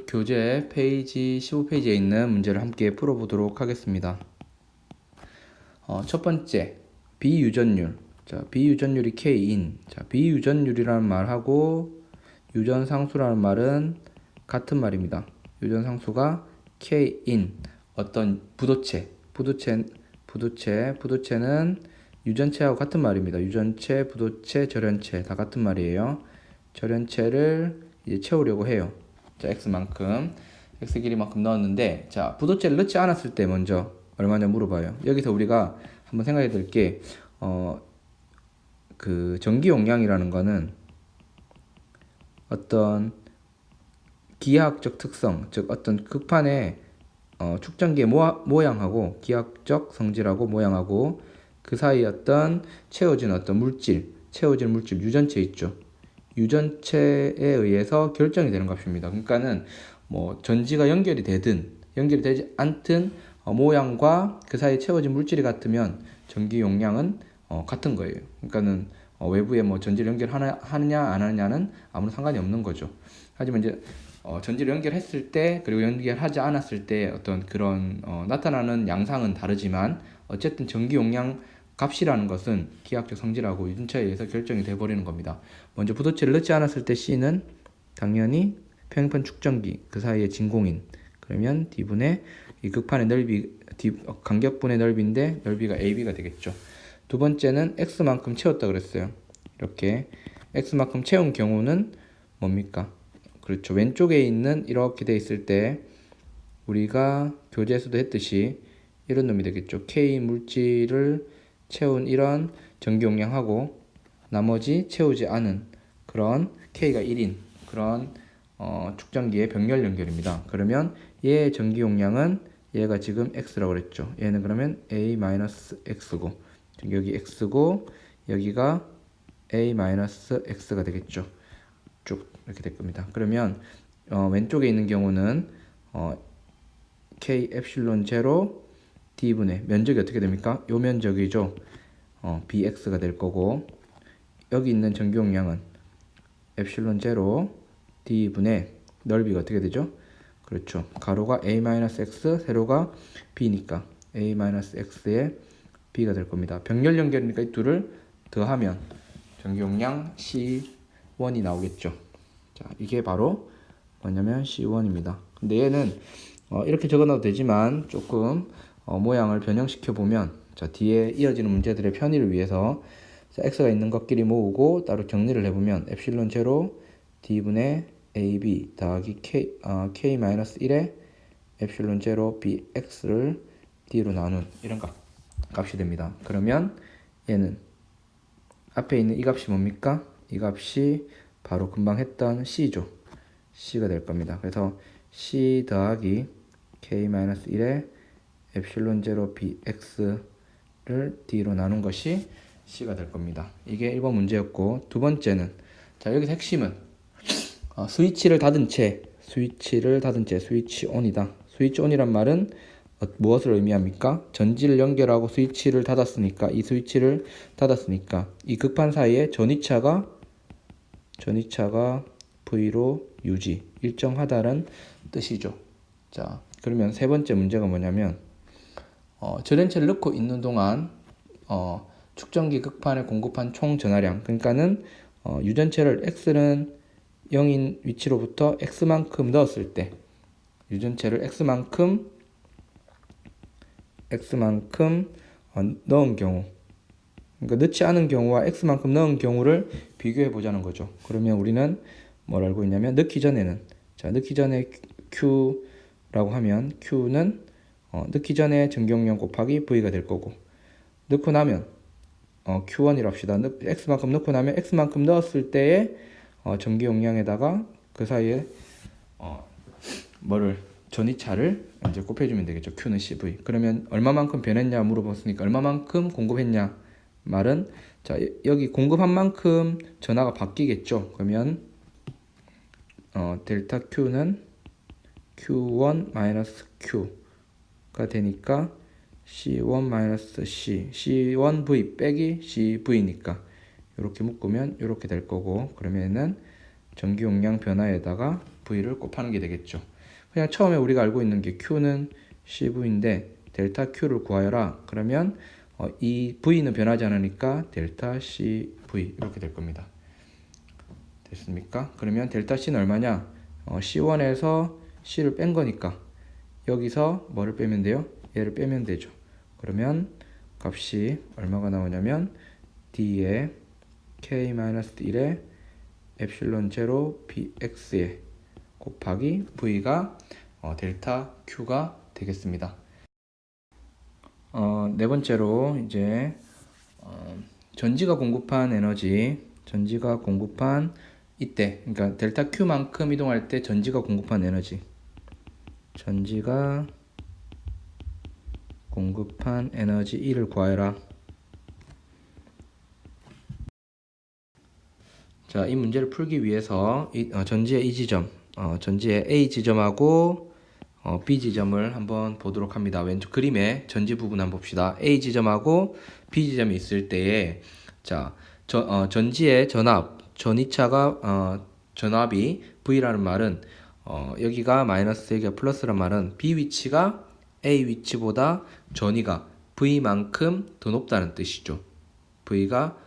교재 페이지 15페이지에 있는 문제를 함께 풀어보도록 하겠습니다. 첫 번째, 비유전율. 자, 비유전율이 K인. 자, 비유전율이라는 말하고 유전상수라는 말은 같은 말입니다. 유전상수가 K인. 어떤 부도체는 유전체하고 같은 말입니다. 유전체, 부도체, 절연체 다 같은 말이에요. 절연체를 이제 채우려고 해요. 자, x만큼, x 길이만큼 넣었는데, 자, 부도체를 넣지 않았을 때 먼저 얼마냐 물어봐요. 여기서 우리가 한번 생각해 볼 게, 그 전기 용량이라는 거는 어떤 기하학적 특성, 즉 어떤 극판의 축전기의 모양하고 기하학적 성질하고 모양하고 그 사이 어떤 채워진 물질 유전체 있죠. 유전체에 의해서 결정이 되는 값입니다. 그러니까는 뭐 전지가 연결이 되지 않든 모양과 그 사이에 채워진 물질이 같으면 전기 용량은 같은 거예요. 그러니까는 외부에 뭐 전지를 연결하느냐 안 하느냐는 아무런 상관이 없는 거죠. 하지만 이제 전지를 연결했을 때 그리고 연결하지 않았을 때 어떤 그런 나타나는 양상은 다르지만 어쨌든 전기 용량 값이라는 것은 기하학적 성질하고 유전체에 의해서 결정이 돼버리는 겁니다. 먼저 부도체를 넣지 않았을 때 C는 당연히 평행판 축전기 그 사이에 진공인. 그러면 D분의 이 극판의 넓이 간격분의 넓이인데 넓이가 AB가 되겠죠. 두 번째는 X만큼 채웠다 그랬어요. 이렇게 X만큼 채운 경우는 뭡니까? 그렇죠. 왼쪽에 있는 이렇게 돼 있을 때 우리가 교재에서도 했듯이 이런 놈이 되겠죠. K 물질을 채운 이런 전기 용량하고 나머지 채우지 않은 그런 K가 1인 그런 축전기의 병렬 연결입니다. 그러면 얘의 전기 용량은 얘가 지금 X라고 그랬죠. 얘는 그러면 A-X고 여기 X고 여기가 A-X가 되겠죠. 쭉 이렇게 될 겁니다. 그러면 왼쪽에 있는 경우는 K 엡실론 제로 D분의 면적이 어떻게 됩니까? 요 면적이죠. BX가 될 거고 여기 있는 전기 용량은 엡실론 제로 D분의 넓이가 어떻게 되죠? 그렇죠. 가로가 A-X, 세로가 B니까 A-X의 B가 될 겁니다. 병렬 연결이니까 이 둘을 더하면 전기 용량 C1이 나오겠죠. 자, 이게 바로 뭐냐면 C1입니다. 근데 얘는 이렇게 적어놔도 되지만 조금 모양을 변형시켜 보면 자, 뒤에 이어지는 문제들의 편의를 위해서 자, x가 있는 것끼리 모으고 따로 정리를 해보면 엡실론 제로 d분의 ab 더하기 k-1의 엡실론 제로 bx를 d로 나눈 이런 값이 됩니다. 그러면 얘는 앞에 있는 이 값이 뭡니까? 이 값이 바로 금방 했던 c죠. c가 될 겁니다. 그래서 c 더하기 k-1의 엡실론 제로 bx를 d로 나눈 것이 c가 될 겁니다. 이게 1번 문제였고 두 번째는 자 여기서 핵심은 스위치를 닫은 채 스위치 온이다. 스위치 온이란 말은 무엇을 의미합니까? 전지를 연결하고 스위치를 닫았으니까 이 극판 사이에 전위차가 V로 유지 일정하다는 뜻이죠. 자 그러면 세 번째 문제가 뭐냐면 절연체를 넣고 있는 동안 축전기 극판에 공급한 총 전하량 그러니까는 유전체를 x는 0인 위치로부터 x만큼 넣었을 때 유전체를 x만큼 넣은 경우 그러니까 넣지 않은 경우와 x만큼 넣은 경우를 비교해 보자는 거죠. 그러면 우리는 뭘 알고 있냐면 넣기 전에 Q라고 하면 Q는 넣기 전에 전기 용량 곱하기 V가 될 거고 넣고 나면 Q1이라고 합시다. X만큼 넣고 나면 X만큼 넣었을 때의 전기 용량에다가 그 사이에 전위차를 이제 곱해주면 되겠죠. Q는 CV. 그러면 얼마만큼 변했냐 물어봤으니까 얼마만큼 공급했냐 말은 자 여기 공급한 만큼 전하가 바뀌겠죠. 그러면 델타 Q는 Q1 Q가 되니까 C1 C1V 빼기 CV니까 이렇게 묶으면 이렇게 될 거고 그러면은 전기 용량 변화에다가 V를 곱하는 게 되겠죠. 그냥 처음에 우리가 알고 있는 게 Q는 CV인데 델타 Q를 구하여라. 그러면 이 V는 변하지 않으니까 델타 CV 이렇게 될 겁니다. 됐습니까? 그러면 델타 C는 얼마냐? C1에서 C를 뺀 거니까 여기서 뭐를 빼면 돼요? 얘를 빼면 되죠. 그러면 값이 얼마가 나오냐면 D에 K-1에 엡실론 제로 Px에 곱하기 V가 델타 Q가 되겠습니다. 네 번째로 이제 전지가 공급한 에너지, 전지가 공급한 이때, 그러니까 델타 Q만큼 이동할 때 전지가 공급한 에너지, 전지가 공급한 에너지 E를 구하여라. 자, 이 문제를 풀기 위해서 전지의 이 지점, 전지의 A 지점하고 B 지점을 한번 보도록 합니다. 왼쪽 그림에 전지 부분 한번 봅시다. A 지점하고 B 지점이 있을 때에 자, 전지의 전이차가 전압이 V라는 말은 여기가 마이너스 여기가 플러스란 말은 B 위치가 A 위치보다 전이가 V만큼 더 높다는 뜻이죠. V가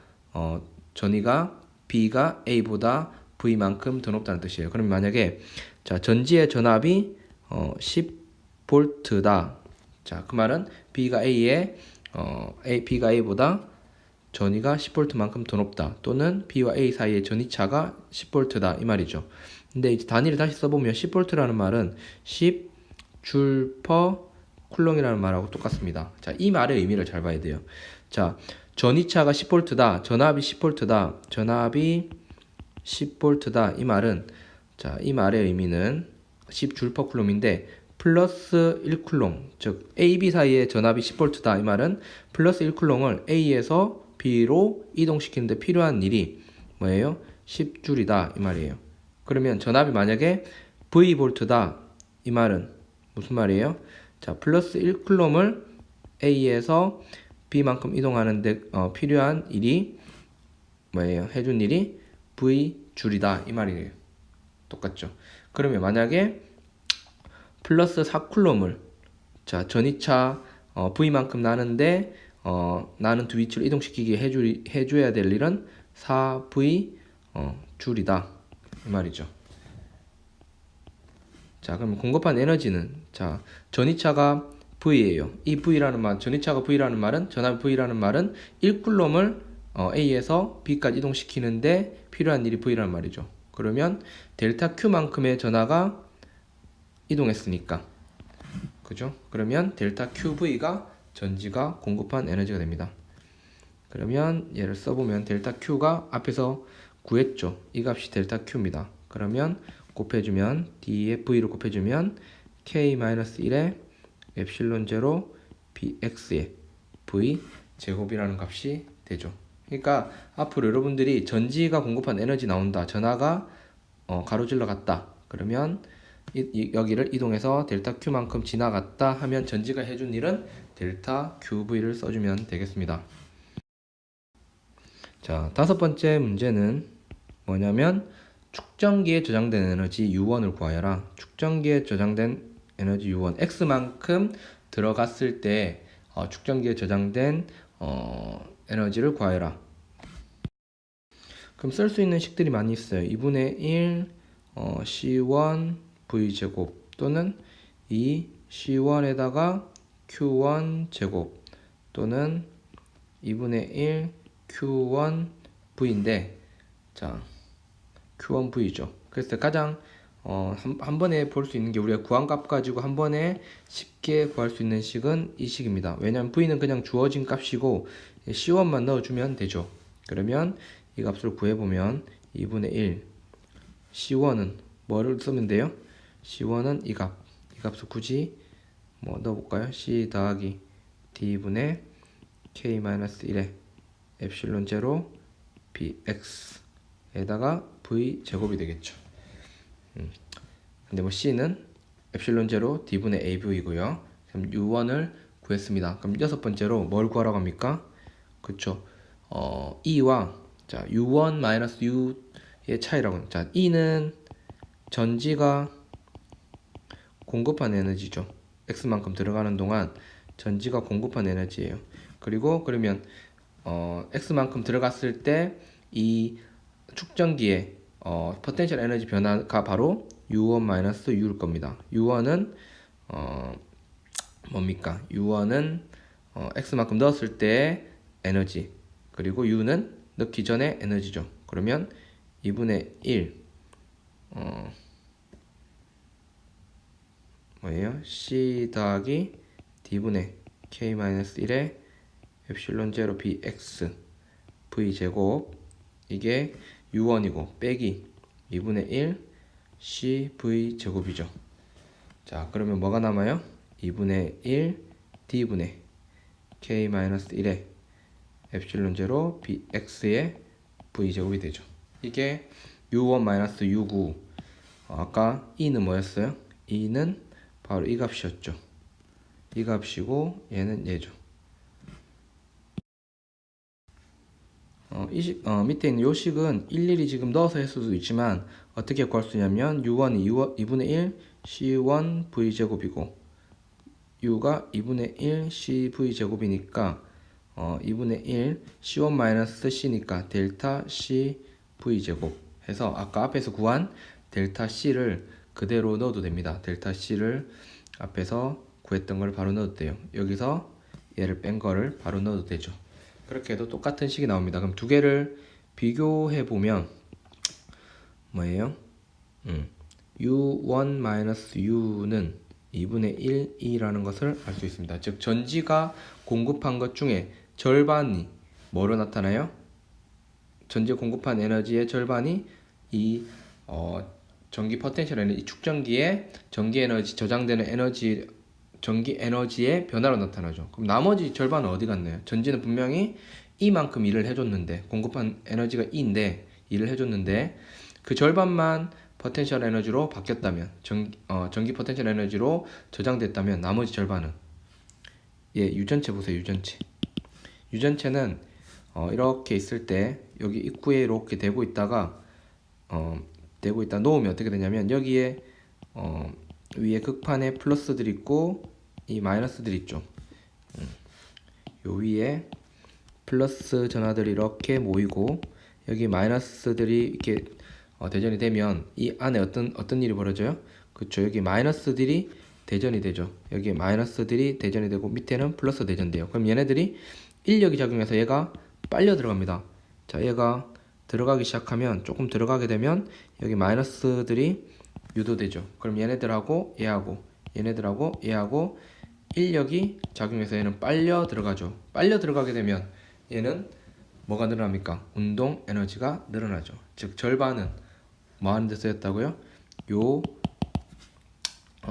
전이가 B가 A보다 V만큼 더 높다는 뜻이에요. 그럼 만약에 자, 전지의 전압이 10V다. 자, 그 말은 B가 B가 A보다 전이가 10V만큼 더 높다. 또는 B와 A 사이의 전이차가 10V다. 이 말이죠. 근데 이제 단위를 다시 써보면 10V라는 말은 10줄 퍼 쿨롱이라는 말하고 똑같습니다. 자, 이 말의 의미를 잘 봐야 돼요. 자, 전이차가 10V다. 전압이 10V다. 전압이 10V다. 이 말은 자, 이 말의 의미는 10줄 퍼 쿨롬인데 플러스 1쿨롬, 즉 A, B 사이의 전압이 10V다. 이 말은 플러스 1쿨롬을 A에서 B로 이동시키는데 필요한 일이 뭐예요? 10줄이다. 이 말이에요. 그러면 전압이 만약에 V볼트다. 이 말은 무슨 말이에요? 자, 플러스 1쿨롬을 A에서 B만큼 이동하는데 필요한 일이 뭐예요? 해준 일이 V줄이다. 이 말이에요. 똑같죠? 그러면 만약에 플러스 4쿨롬을 자, 전이차 V만큼 나는데 나는 두 위치를 이동시키게 해줘야 될 일은 4V 줄이다. 이 말이죠. 자, 그럼 공급한 에너지는 자, 전이차가 V예요. 이 V라는 말, 전이차가 V라는 말은 전압이 V라는 말은 1쿨롬을 A에서 B까지 이동시키는데 필요한 일이 V라는 말이죠. 그러면 델타 Q만큼의 전하가 이동했으니까 그죠? 그러면 델타 QV가 전지가 공급한 에너지가 됩니다. 그러면 얘를 써보면 델타 Q가 앞에서 구했죠. 이 값이 델타 Q입니다. 그러면 곱해주면 D에 V를 곱해주면 K-1에 엡실론 제로 Px에 V 제곱이라는 값이 되죠. 그러니까 앞으로 여러분들이 전지가 공급한 에너지 나온다. 전하가 가로질러 갔다. 그러면 여기를 이동해서 델타 Q만큼 지나갔다 하면 전지가 해준 일은 델타 QV를 써주면 되겠습니다. 자, 다섯 번째 문제는 뭐냐면 축전기에 저장된 에너지 U1을 구하여라. 축전기에 저장된 에너지 U1 X만큼 들어갔을 때 축전기에 저장된 에너지를 구하여라. 그럼 쓸 수 있는 식들이 많이 있어요. 2분의 1 C1 V제곱 또는 2 C1에다가 Q1 제곱 또는 2분의 1 Q1 V인데 자 Q1 V죠. 그래서 가장 한 번에 볼 수 있는 게 우리가 구한 값 가지고 한 번에 쉽게 구할 수 있는 식은 이 식입니다. 왜냐하면 V는 그냥 주어진 값이고 C1만 넣어주면 되죠. 그러면 이 값을 구해보면 2분의 1 C1은 뭐를 쓰면 돼요? C1은 이 값을 굳이 뭐 넣어볼까요? C 더하기 D분의 K-1에 엡실론 제로 Px에다가 V 제곱이 되겠죠. 근데 뭐 C는 엡실론 제로 D분의 AV이고요. 그럼 U1을 구했습니다. 그럼 여섯 번째로 뭘 구하라고 합니까? 그쵸. E와 자 U1 마이너스 U의 차이라고. 자 E는 전지가 공급한 에너지죠. X만큼 들어가는 동안 전지가 공급한 에너지예요. 그리고 그러면 X만큼 들어갔을 때 이 축전기의 포텐셜 에너지 변화가 바로 U1-U일 겁니다. U1은 뭡니까? U1은 X만큼 넣었을 때의 에너지, 그리고 U는 넣기 전에 에너지죠. 그러면 2분의 1 뭐예요? C 더하기 D분의 K-1의 엡실론 제로 BX V제곱, 이게 U1이고 빼기 2분의 1 CV제곱이죠. 자, 그러면 뭐가 남아요? 2분의 1 D분의 K-1의 엡실론 제로 BX의 V제곱이 되죠. 이게 U1-U9. 아까 E는 뭐였어요? E는 바로 이 값이었죠. 이 값이고 얘는 얘죠. 밑에 있는 요 식은 일일이 지금 넣어서 했을 수도 있지만 어떻게 구할 수 있냐면 U1이 2분의 1 C1 V제곱이고 U가 2분의 1 CV제곱이니까 2분의 1 C1-C니까 델타 C V제곱 해서 아까 앞에서 구한 델타 C를 그대로 넣어도 됩니다. 델타 C를 앞에서 구했던 걸 바로 넣어도 돼요. 여기서 얘를 뺀 거를 바로 넣어도 되죠. 그렇게 해도 똑같은 식이 나옵니다. 그럼 두 개를 비교해 보면 뭐예요? U1-U는 2분의 1이라는 것을 알 수 있습니다. 즉 전지가 공급한 것 중에 절반이 뭐로 나타나요? 전지 공급한 에너지의 절반이 이 전기 포텐셜 에너지, 축전기에 전기 에너지 저장되는 에너지, 전기 에너지의 변화로 나타나죠. 그럼 나머지 절반은 어디 갔나요? 전지는 분명히 이만큼 일을 해줬는데, 공급한 에너지가 E인데 일을 해줬는데 그 절반만 포텐셜 에너지로 바뀌었다면, 전기 포텐셜 에너지로 저장됐다면 나머지 절반은 유전체 보세요. 유전체는 이렇게 있을 때 여기 입구에 이렇게 대고 있다가 놓으면 어떻게 되냐면 여기에 위에 극판에 플러스들 있고 이 마이너스들 있죠. 요 위에 플러스 전하들이 이렇게 모이고 여기 마이너스들이 이렇게 대전이 되면 이 안에 어떤 일이 벌어져요? 그렇죠. 여기 마이너스들이 대전이 되죠. 여기 마이너스들이 대전이 되고 밑에는 플러스 대전돼요. 그럼 얘네들이 인력이 작용해서 얘가 빨려 들어갑니다. 자, 얘가 들어가기 시작하면, 조금 들어가게 되면 여기 마이너스들이 유도되죠. 그럼 얘네들하고 얘하고 인력이 작용해서 얘는 빨려 들어가죠. 빨려 들어가게 되면 얘는 뭐가 늘어납니까? 운동 에너지가 늘어나죠. 즉 절반은 뭐 하는 데 쓰였다고요? 요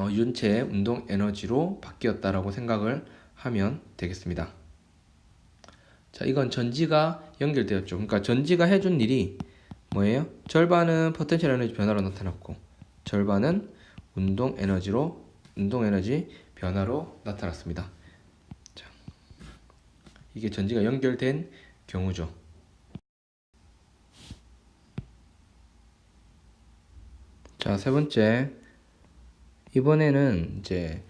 유전체의 운동 에너지로 바뀌었다라고 생각을 하면 되겠습니다. 자, 이건 전지가 연결되었죠. 그러니까 전지가 해준 일이 뭐예요? 절반은 포텐셜 에너지 변화로 나타났고 절반은 운동 에너지 변화로 나타났습니다. 자, 이게 전지가 연결된 경우죠. 자, 세 번째. 이번에는 이제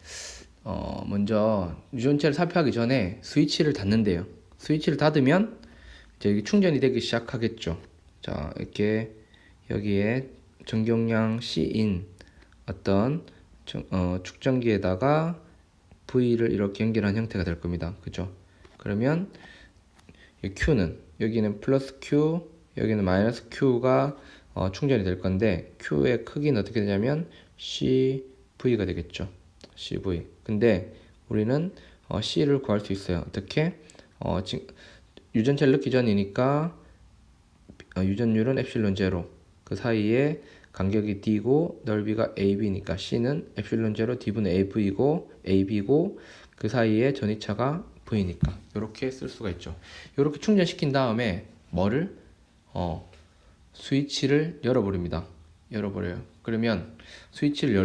먼저 유전체를 살펴하기 전에 스위치를 닫는데요. 스위치를 닫으면 이제 여기 충전이 되기 시작하겠죠. 자, 이렇게 여기에 전경량 C인 어떤 축전기에다가 V를 이렇게 연결한 형태가 될 겁니다. 그죠? 그러면 Q는 여기는 플러스 Q, 여기는 마이너스 Q가 충전이 될 건데 Q의 크기는 어떻게 되냐면 CV가 되겠죠. CV. 근데 우리는 C를 구할 수 있어요. 어떻게? 지금 유전체를 넣기 전이니까 유전율은 엡실론 제로. 그 사이에 간격이 D고 넓이가 AB니까 C는 엡실론 제로 D분의 AB고 그 사이에 전이차가 V니까 이렇게 쓸 수가 있죠. 이렇게 충전시킨 다음에 뭐를 스위치를 열어버립니다. 그러면 스위치를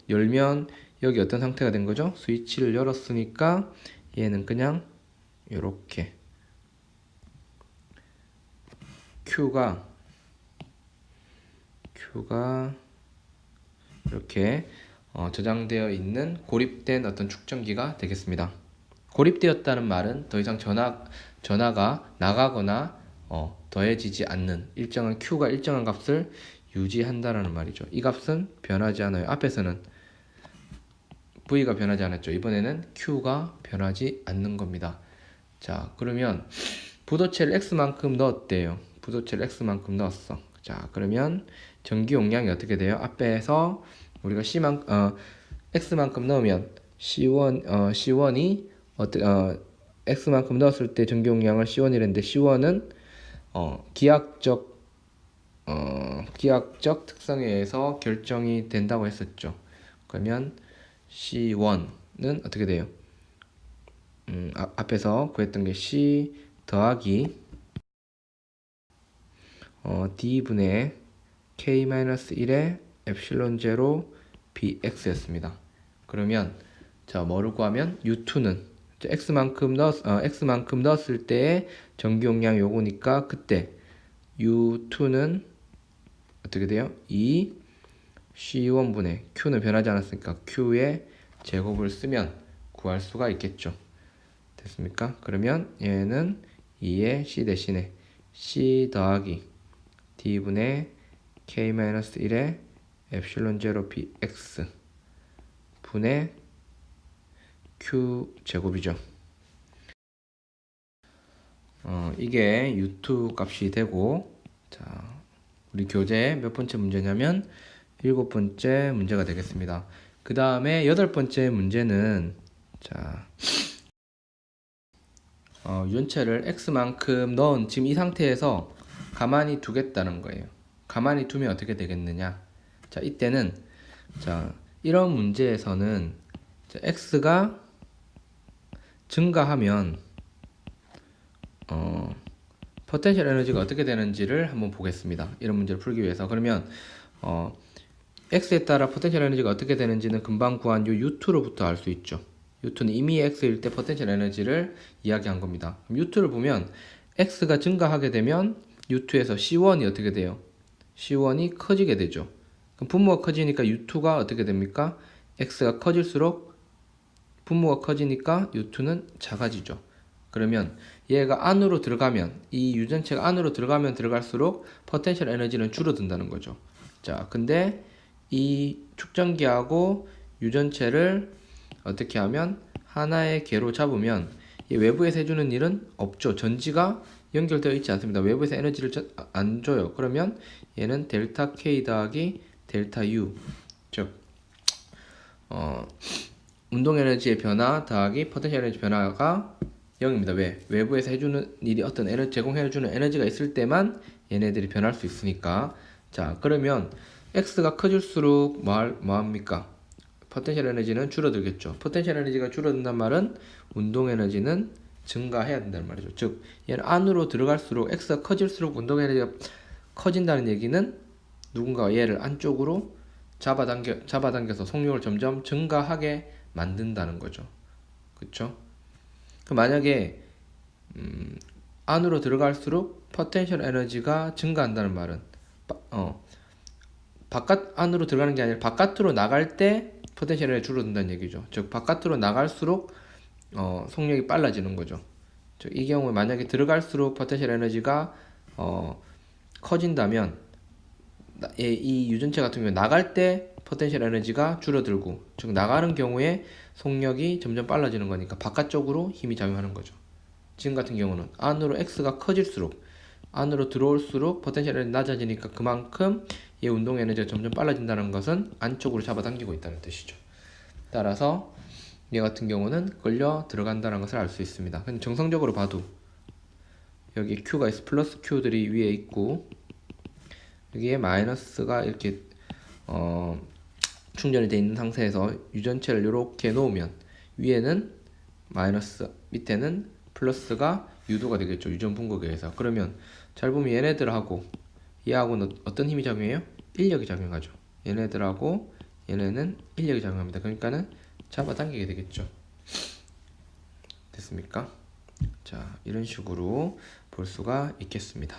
열면 여기 어떤 상태가 된 거죠? 스위치를 열었으니까 얘는 그냥 이렇게 Q가 이렇게 저장되어 있는 고립된 어떤 축전기가 되겠습니다. 고립되었다는 말은 더 이상 전화가 나가거나 더해지지 않는 Q가 일정한 값을 유지한다라는 말이죠. 이 값은 변하지 않아요. 앞에서는 V가 변하지 않았죠. 이번에는 Q가 변하지 않는 겁니다. 자, 그러면 부도체를 X만큼 넣었대요. 부도체를 X만큼 넣었어. 자, 그러면 전기 용량이 어떻게 돼요? 앞에서 우리가 X만큼 넣으면 C1이 X만큼 넣었을 때 전기 용량을 C1이랬는데 C1은 기하학적 특성에 의해서 결정이 된다고 했었죠. 그러면 C1은 어떻게 돼요? 앞에서 구했던 게 C 더하기 D분의 K-1의 엡실론 제로 BX였습니다. 그러면 자, 뭐를 구하면 U2는 X만큼 넣었을 때의 전기 용량 요거니까 그때 U2는 어떻게 돼요? 2 C1분의 Q는 변하지 않았으니까 Q의 제곱을 쓰면 구할 수가 있겠죠. 됐습니까? 그러면 얘는 2의 C 대신에 C 더하기 D분의 K-1의 엡실론 제로 BX 분의 Q 제곱이죠. 이게 U2 값이 되고, 자, 우리 교재 몇 번째 문제냐면 7번째 문제가 되겠습니다. 그 다음에 8번째 문제는 자, 유전체를 X만큼 넣은 지금 이 상태에서 가만히 두겠다는 거예요. 가만히 두면 어떻게 되겠느냐? 자, 이때는 자, 이런 문제에서는 자, X가 증가하면 포텐셜 에너지가 어떻게 되는지를 한번 보겠습니다. 이런 문제를 풀기 위해서. 그러면 X에 따라 포텐셜 에너지가 어떻게 되는지는 금방 구한 요 U2로부터 알 수 있죠. U2는 이미 X일 때 포텐셜 에너지를 이야기한 겁니다. 그럼 U2를 보면 X가 증가하게 되면 U2에서 C1이 어떻게 돼요? C1이 커지게 되죠. 그럼 분모가 커지니까 U2가 어떻게 됩니까? X가 커질수록 분모가 커지니까 U2는 작아지죠. 그러면 얘가 안으로 들어가면, 이 유전체가 안으로 들어가면 들어갈수록 포텐셜 에너지는 줄어든다는 거죠. 자, 근데 이 축전기하고 유전체를 어떻게 하면 하나의 개로 잡으면 이 외부에서 해주는 일은 없죠. 전지가 연결되어 있지 않습니다. 외부에서 에너지를 안 줘요. 그러면 얘는 델타 K 더하기 델타 U, 즉 운동 에너지의 변화 더하기 포텐셜 에너지 변화가 0입니다. 왜? 외부에서 해주는 일이 어떤 제공해주는 에너지가 있을 때만 얘네들이 변할 수 있으니까. 자, 그러면 X가 커질수록 뭐합니까? 포텐셜 에너지는 줄어들겠죠. 포텐셜 에너지가 줄어든다는 말은 운동 에너지는 증가해야 된다는 말이죠. 즉, 얘는 안으로 들어갈수록 X가 커질수록 운동 에너지가 커진다는 얘기는 누군가 얘를 안쪽으로 잡아당겨서 속력을 점점 증가하게 만든다는 거죠. 그쵸? 만약에 안으로 들어갈수록 포텐셜 에너지가 증가한다는 말은 안으로 들어가는 게 아니라 바깥으로 나갈 때 포텐셜 에너지 줄어든다는 얘기죠. 즉 바깥으로 나갈수록 속력이 빨라지는 거죠. 즉 이 경우에 만약에 들어갈수록 포텐셜 에너지가 커진다면 이 유전체 같은 경우에 나갈 때 포텐셜 에너지가 줄어들고, 즉 나가는 경우에 속력이 점점 빨라지는 거니까 바깥쪽으로 힘이 작용하는 거죠. 지금 같은 경우는 안으로 X가 커질수록, 안으로 들어올수록 포텐셜 에너지 낮아지니까 그만큼 얘 운동 에너지가 점점 빨라진다는 것은 안쪽으로 잡아당기고 있다는 뜻이죠. 따라서 얘 같은 경우는 끌려 들어간다는 것을 알 수 있습니다. 근데 정성적으로 봐도 여기 Q가 있어, 플러스 Q들이 위에 있고 여기에 마이너스가 이렇게 충전이 되어 있는 상태에서 유전체를 이렇게 놓으면 위에는 마이너스, 밑에는 플러스가 유도가 되겠죠. 유전 분극에 의해서. 그러면 잘 보면 얘네들하고 얘하고는 어떤 힘이 작용해요? 인력이 작용하죠. 얘네들하고 얘네는 인력이 작용합니다. 그러니까는 잡아당기게 되겠죠. 됐습니까? 자, 이런 식으로 볼 수가 있겠습니다.